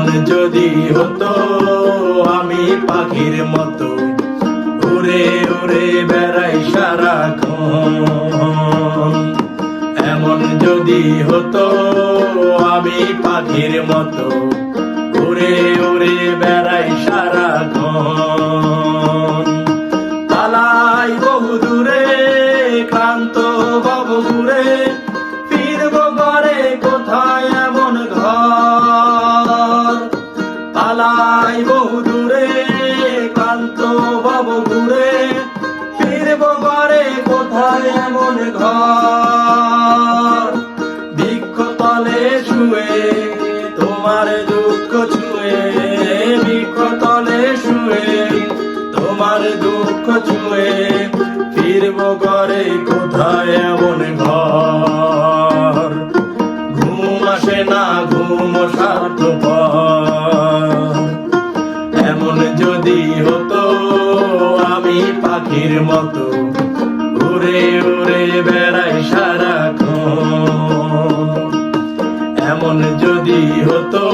এমন যদি হতো আমি পাখির মতো উড়ে উড়ে বেড়াই সারাক্ষণ। এমন যদি হতো আমি পাখির মতো উড়ে উড়ে বেড়াই সারাক্ষণ। পালাই বহু দূরে ক্লান্ত হব ঘুরে, ফিরব ঘরে কোথায় এমন ঘর। পালাই বহু দূরে ক্লান্ত হব ঘুরে, ফিরব ঘরে কোথায় এমন ঘর। বৃক্ষ তলে শুয়ে তোমার দুঃখ ছুঁয়ে, বৃক্ষ তলে শুয়ে তোমার দুঃখ ছুঁয়ে, ফিরব ঘরে কোথায় এমন ঘর। ঘুম আসে না ঘুম স্বার্থপর। এমন যদি হতো আমি পাখির মতো উড়ে উড়ে বেড়াই সারাক্ষণ। এমন যদি হতো